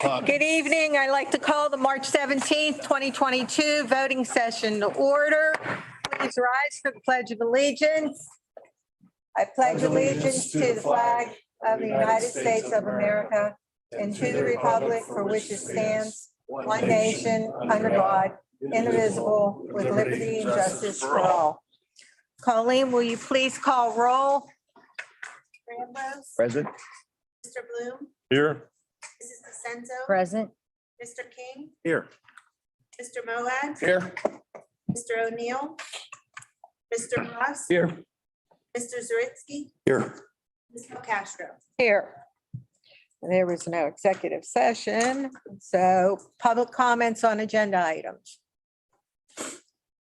Good evening. I'd like to call the March 17th, 2022 voting session to order. Please rise for the Pledge of Allegiance. I pledge allegiance to the flag of the United States of America and to the republic for which it stands, one nation, under God, indivisible, with liberty and justice for all. Colleen, will you please call roll? Ramos, Present. Mr. Bloom, Here. Mrs. DeCenzo, Present. Mr. King, Here. Mr. Moab, Here. Mr. O'Neill, Mr. Ross, Here. Mr. Zaritsky, Here. Ms. Castro. Here. There was no executive session, so public comments on agenda items.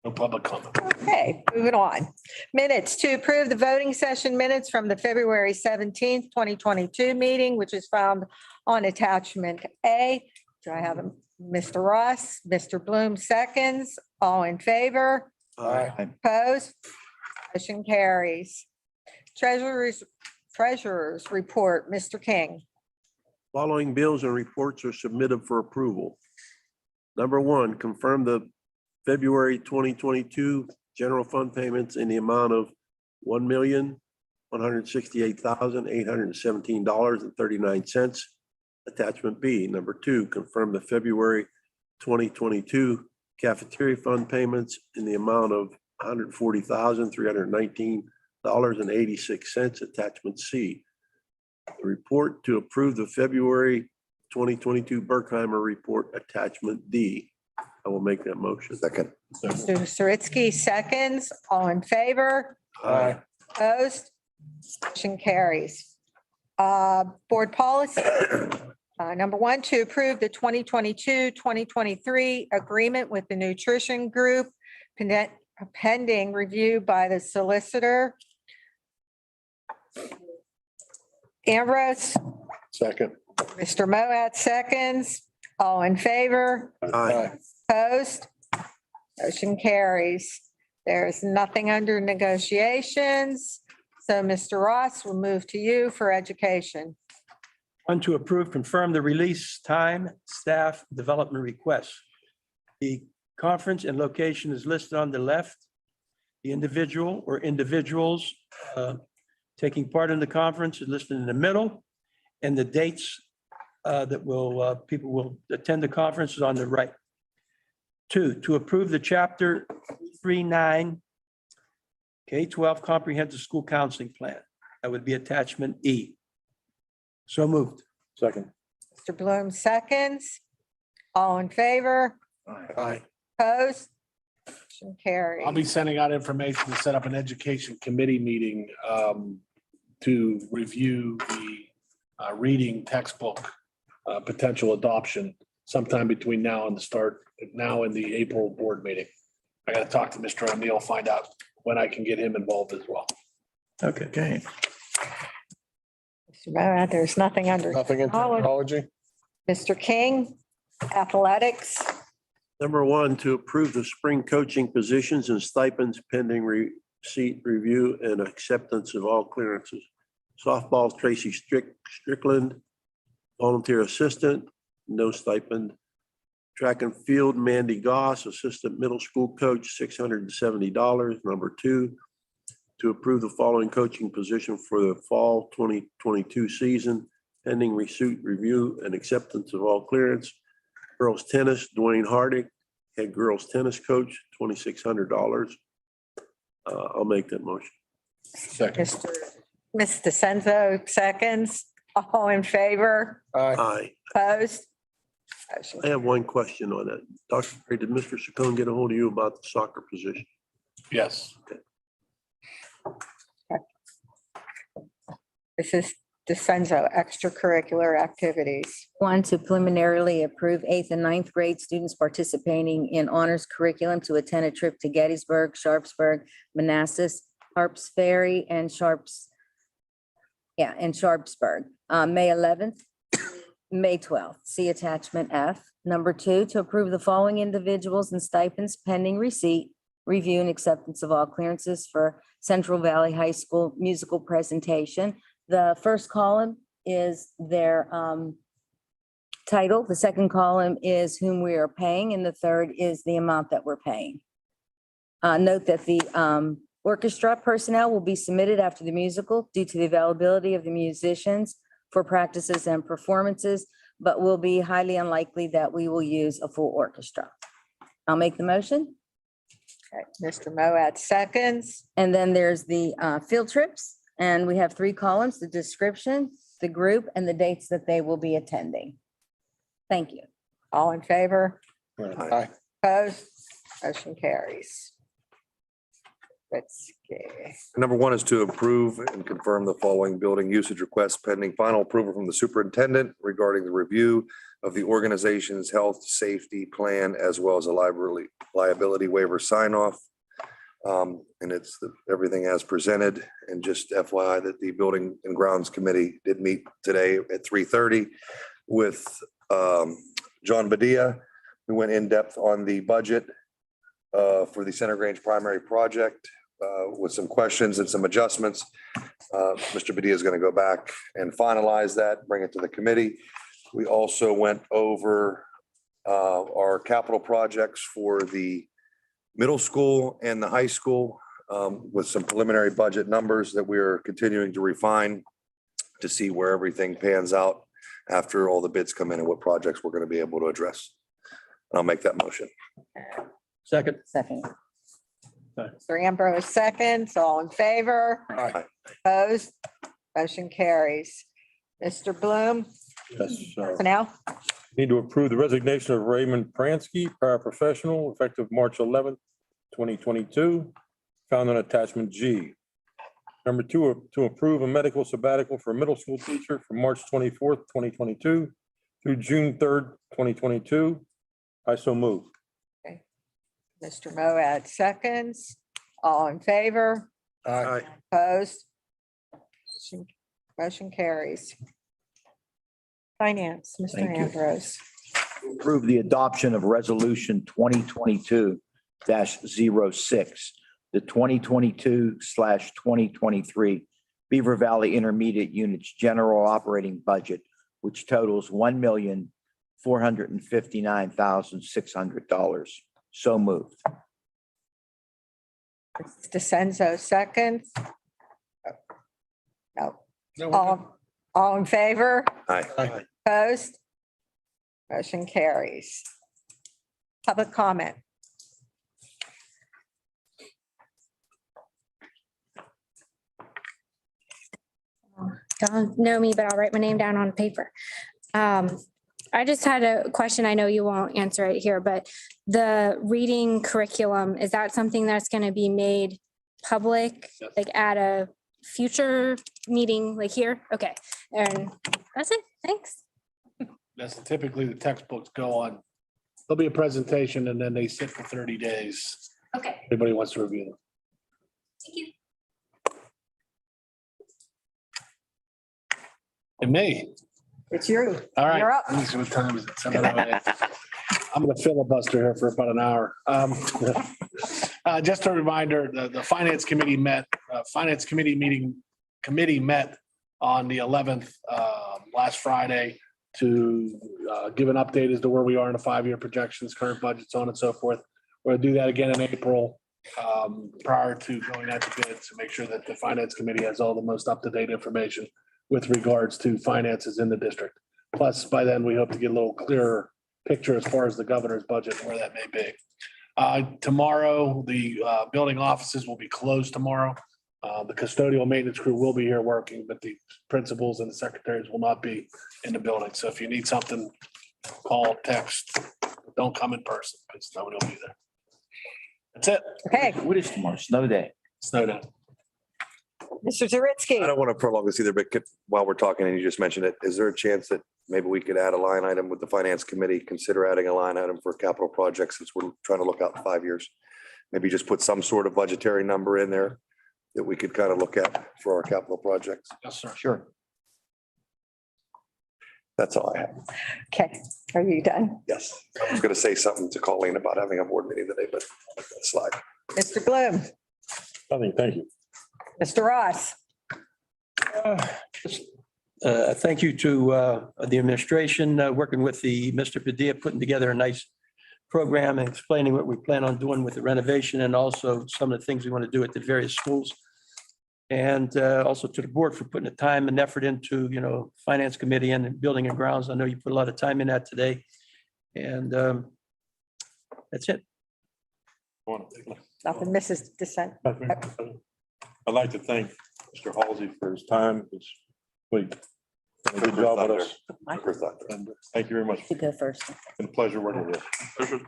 No public comment. Okay, moving on. Minutes to approve the voting session minutes from the February 17th, 2022 meeting, which is found on attachment A. Do I have Mr. Ross, Mr. Bloom seconds? All in favor? Aye. Opposed? Motion carries. Treasurer's report, Mr. King. Following bills and reports are submitted for approval. Number one, confirm the February 2022 general fund payments in the amount of $1,168,817.39. Attachment B. Number two, confirm the February 2022 cafeteria fund payments in the amount of $140,319.86. Attachment C. The report to approve the February 2022 Berkheimer report. Attachment D. I will make that motion. Second. Mr. Zaritsky seconds. All in favor? Aye. Opposed? Motion carries. Board policy. Number one, to approve the 2022-2023 agreement with the nutrition group pending review by the solicitor. Ambrose, Second. Mr. Moat seconds. All in favor? Aye. Opposed? Motion carries. There's nothing under negotiations. So Mr. Ross, will move to you for education. One, to approve, confirm the release time, staff development requests. The conference and location is listed on the left. The individual or individuals taking part in the conference is listed in the middle. And the dates that people will attend the conference is on the right. Two, to approve the chapter 39 K-12 Comprehensive School Counseling Plan. That would be attachment E. So moved. Second. Mr. Bloom seconds. All in favor? Aye. Opposed? Motion carries. I'll be sending out information to set up an education committee meeting to review the reading textbook potential adoption sometime between now and the April board meeting. I got to talk to Mr. O'Neill, find out when I can get him involved as well. Okay. Mr. Moat, there's nothing under. Nothing in technology. Mr. King, athletics. Number one, to approve the spring coaching positions and stipends pending receipt, review, and acceptance of all clearances. Softball, Tracy Strickland, volunteer assistant, no stipend. Track and field, Mandy Goss, assistant middle school coach, $670. Number two, to approve the following coaching position for the fall 2022 season, pending receipt, review, and acceptance of all clearance. Girls tennis, Dwayne Hardy, head girls tennis coach, $2,600. I'll make that motion. Second. Ms. DeCenzo seconds. All in favor? Aye. Aye. Opposed? Motion I have one question on that. Dr. Gray, did Mr. Chacon get a hold of you about the soccer position? Yes. This is DeCenzo, extracurricular activities. One, to preliminarily approve 8th and 9th grade students participating in honors curriculum to attend a trip to Gettysburg, Sharpsburg, Manassas, Harps Ferry, and Sharpsburg, May 11th, May 12th. See attachment F. Number two, to approve the following individuals and stipends pending receipt, review, and acceptance of all clearances for Central Valley High School musical presentation. The first column is their title. The second column is whom we are paying, and the third is the amount that we're paying. Note that the orchestra personnel will be submitted after the musical due to the availability of the musicians for practices and performances, but will be highly unlikely that we will use a full orchestra. I'll make the motion. Okay, Mr. Moat seconds. And then there's the field trips, and we have three columns, the description, the group, and the dates that they will be attending. Thank you. All in favor? Aye. Opposed? Motion carries. Let's see. Number one is to approve and confirm the following building usage requests pending final approval from the superintendent regarding the review of the organization's health, safety plan, as well as a liability waiver sign off. And it's everything as presented. And just FYI that the Building and Grounds Committee did meet today at 3:30 with John Badia. We went in depth on the budget for the Center Grange primary project with some questions and some adjustments. Mr. Badia is going to go back and finalize that, bring it to the committee. We also went over our capital projects for the middle school and the high school with some preliminary budget numbers that we are continuing to refine to see where everything pans out after all the bids come in and what projects we're going to be able to address. And I'll make that motion. Second. Second. Mr. Ambrose seconds. All in favor? Aye. Opposed? Motion carries. Mr. Bloom, Yes, personnel. need to approve the resignation of Raymond Pransky, paraprofessional, effective March 11th, 2022, found on attachment G. Number two, to approve a medical sabbatical for a middle school teacher from March 24th, 2022 through June 3rd, 2022. I so move. Mr. Moat seconds. All in favor? Aye. Opposed? Motion carries. Finance, Mr. Thank you. Ambrose. Approve the adoption of resolution 2022-06, the 2022/2023 Beaver Valley Intermediate Units General Operating Budget, which totals $1,459,600. So moved. DeCenzo seconds. No. All in favor? Aye. Opposed? Motion carries. Public comment. Don't know me, but I'll write my name down on paper. I just had a question. I know you won't answer it here, but the reading curriculum, is that something that's going to be made public, like at a future meeting, like here? Okay. And that's it. Thanks. That's typically the textbooks go on. There'll be a presentation and then they sit for 30 days. Okay. Everybody wants to review them. Thank you. And me. It's you. All right. You're up. Let me see what time is it? 7:08. I'm going to filibuster here for about an hour. Just a reminder, the Finance Committee met, committee met on the 11th, last Friday to give an update as to where we are in the 5-year projections, current budgets, so on and so forth. We're going to do that again in April prior to going out to bid to make sure that the Finance Committee has all the most up-to-date information with regards to finances in the district. Plus, by then, we hope to get a little clearer picture as far as the governor's budget and where that may be. Tomorrow, the building offices will be closed tomorrow. The custodial maintenance crew will be here working, but the principals and the secretaries will not be in the building. So if you need something, call, text, don't come in person because nobody will be there. That's it. Okay, What is tomorrow? Snow day. Snow down. Mr. I Zaritsky. don't want to prolong this either, but while we're talking and you just mentioned it, is there a chance that maybe we could add a line item with the Finance Committee, consider adding a line item for capital projects since we're trying to look out 5 years? Maybe just put some sort of budgetary number in there that we could kind of look at for our capital projects. Yes, sir. Sure. That's all I have. Okay, are you done? Yes. I was going to say something to Colleen about having a board meeting today, but slide. Mr. Bloom, Nothing, thank you. Mr. Ross. Thank you to the administration, working with Mr. Padilla, putting together a nice program and explaining what we plan on doing with the renovation and also some of the things we want to do at the various schools. And also to the board for putting the time and effort into, finance committee and building and grounds. I know you put a lot of time in that today. And that's it. Nothing, Mrs. Dissent. I'd like to thank Mr. Halsey for his time. It's really done a good job with us. And thank you very much. You go first. Been a pleasure working with you.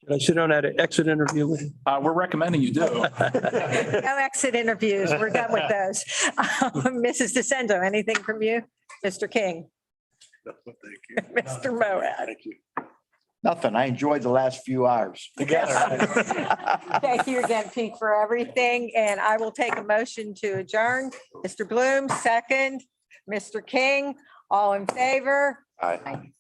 Should I sit on that exit interview with you? We're recommending you do. No exit interviews. We're done with those. Mrs. DeCenzo, anything from you? Mr. King? Thank you. Mr. Moab? Thank you. Nothing. I enjoyed the last few hours. Thank you again, Pete, for everything. And I will take a motion to adjourn. Mr. Bloom, second. Mr. King, all in favor? Aye.